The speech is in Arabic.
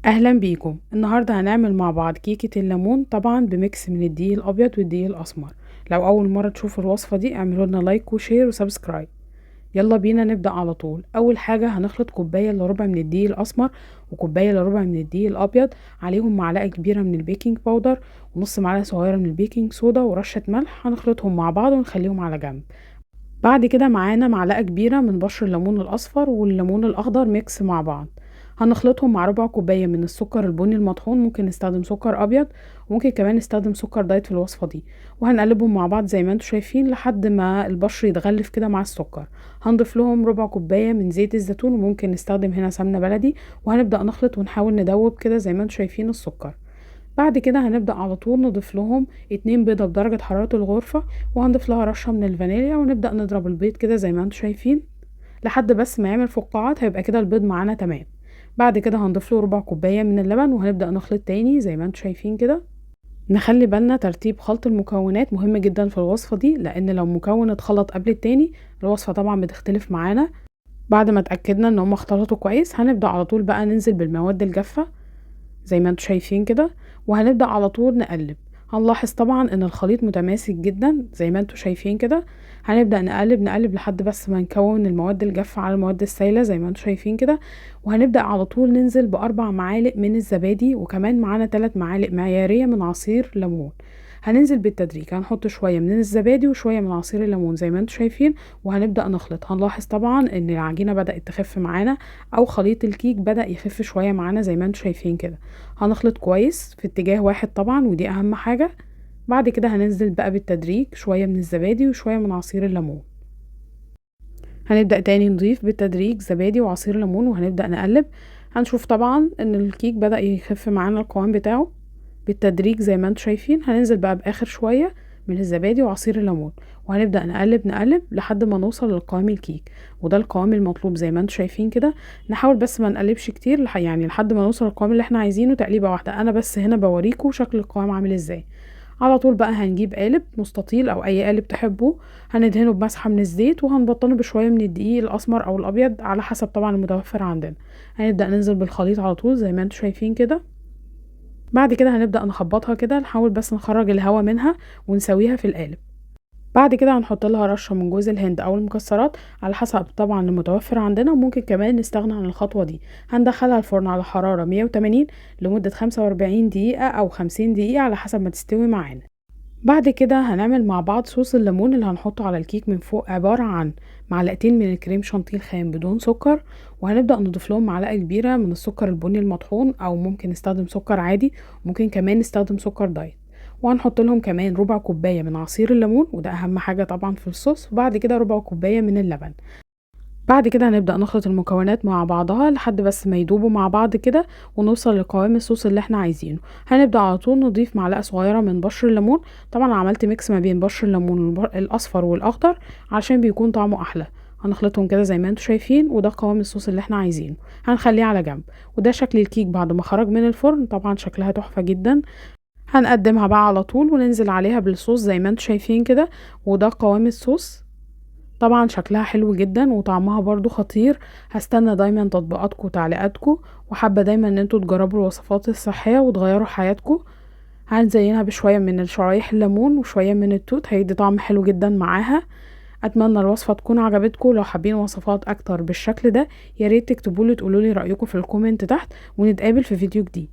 اهلا بيكم. النهارده هنعمل مع بعض كيكه الليمون، طبعا بميكس من الدقيق الابيض والدقيق الاسمر. لو اول مره تشوفوا الوصفه دي اعملوا لنا لايك وشير وسبسكرايب. يلا بينا نبدا على طول. اول حاجه هنخلط كوبايه الا ربع من الدقيق الاسمر وكوبايه الا ربع من الدقيق الابيض، عليهم معلقه كبيره من البيكنج باودر ونص معلقه صغيره من البيكنج صودا ورشه ملح. هنخلطهم مع بعض ونخليهم على جنب. بعد كده معانا معلقة كبيرة من بشر الليمون الأصفر والليمون الأخضر ميكس مع بعض. هنخلطهم مع ربع كوباية من السكر البني المطحون، ممكن نستخدم سكر أبيض وممكن كمان نستخدم سكر دايت في الوصفة دي. وهنقلبهم مع بعض زي ما انتوا شايفين لحد ما البشر يتغلف كده مع السكر. هنضيف لهم ربع كوباية من زيت الزيتون وممكن نستخدم هنا سمنة بلدي، وهنبدأ نخلط ونحاول ندوب كده زي ما انتوا شايفين السكر. بعد كده هنبدأ على طول نضيف لهم 2 بيضة بدرجة حرارة الغرفة، وهنضيف لها رشة من الفانيليا ونبدأ نضرب البيض كده زي ما انتوا شايفين لحد بس ما يعمل فقاعات. هيبقى كده البيض معانا تمام. بعد كده هنضيف له ربع كوباية من اللبن وهنبدأ نخلط تاني زي ما انتوا شايفين كده. نخلي بالنا ترتيب خلط المكونات مهم جدا في الوصفة دي، لأن لو مكون اتخلط قبل التاني الوصفة طبعا بتختلف معانا. بعد ما اتأكدنا ان هم اختلطوا كويس هنبدأ على طول بقى ننزل بالمواد الجافة زي ما انتوا شايفين كده، وهنبدأ على طول نقلب. هنلاحظ طبعا ان الخليط متماسك جدا زي ما انتوا شايفين كده. هنبدأ نقلب نقلب لحد بس ما نكون المواد الجافة على المواد السائلة زي ما انتوا شايفين كده. وهنبدأ على طول ننزل بأربع معالق من الزبادي، وكمان معانا 3 معالق معيارية من عصير ليمون. هننزل بالتدريج، هنحط شوية من الزبادي وشوية من عصير الليمون زي ما انتوا شايفين، وهنبدأ نخلط. هنلاحظ طبعا ان العجينة بدأت تخف معانا، او خليط الكيك بدأ يخف شوية معانا زي ما انتوا شايفين كده. هنخلط كويس في اتجاه واحد طبعا، ودي اهم حاجة. بعد كده هننزل بقى بالتدريج شوية من الزبادي وشوية من عصير الليمون. هنبدأ تاني نضيف بالتدريج زبادي وعصير ليمون وهنبدأ نقلب. هنشوف طبعا ان الكيك بدأ يخف معانا القوام بتاعه بالتدريج زي ما انتوا شايفين. هننزل بقى بآخر شوية من الزبادي وعصير الليمون وهنبدأ نقلب نقلب لحد ما نوصل للقوام الكيك، وده القوام المطلوب زي ما انتوا شايفين كده. نحاول بس ما نقلبش كتير يعني لحد ما نوصل للقوام اللي احنا عايزينه، تقليبة واحدة. انا بس هنا بوريكم شكل القوام عامل ازاي. على طول بقى هنجيب قالب مستطيل او اي قالب تحبوه، هندهنه بمسحة من الزيت وهنبطنه بشوية من الدقيق الاسمر او الابيض على حسب طبعا المتوفر عندنا. هنبدأ ننزل بالخليط على طول زي ما انتوا شايفين كده. بعد كده هنبدأ نخبطها كده، نحاول بس نخرج الهواء منها ونسويها في القالب. بعد كده هنحط لها رشة من جوز الهند او المكسرات على حسب طبعا المتوفر عندنا، وممكن كمان نستغنى عن الخطوة دي. هندخلها الفرن على حرارة 180 لمدة 45 دقيقة او 50 دقيقة على حسب ما تستوي معانا. بعد كده هنعمل مع بعض صوص الليمون اللي هنحطه على الكيك من فوق، عبارة عن معلقتين من الكريم شانتيه الخام بدون سكر، وهنبدأ نضيف لهم معلقة كبيرة من السكر البني المطحون، او ممكن نستخدم سكر عادي، ممكن كمان نستخدم سكر دايت. وهنحط لهم كمان ربع كوباية من عصير الليمون، وده اهم حاجة طبعا في الصوص، وبعد كده ربع كوباية من اللبن. بعد كده هنبدأ نخلط المكونات مع بعضها لحد بس ما يدوبوا مع بعض كده ونوصل لقوام الصوص اللي احنا عايزينه. هنبدأ على طول نضيف معلقة صغيرة من بشر الليمون. طبعا عملت ميكس ما بين بشر الليمون الأصفر والأخضر عشان بيكون طعمه أحلى. هنخلطهم كده زي ما انتوا شايفين، وده قوام الصوص اللي احنا عايزينه. هنخليه على جنب. وده شكل الكيك بعد ما خرج من الفرن، طبعا شكلها تحفة جدا. هنقدمها بقى على طول وننزل عليها بالصوص زي ما انتوا شايفين كده، وده قوام الصوص. طبعا شكلها حلو جدا وطعمها برضو خطير. هستنى دايما تطبيقاتكم وتعليقاتكم، وحابة دايما ان انتوا تجربوا الوصفات الصحية وتغيروا حياتكم. هنزينها بشوية من الشرايح الليمون وشوية من التوت، هيدي طعم حلو جدا معاها. اتمنى الوصفة تكون عجبتكم. لو حابين وصفات اكتر بالشكل ده ياريت تكتبولي تقولولي رأيكم في الكومنت تحت، ونتقابل في فيديو جديد.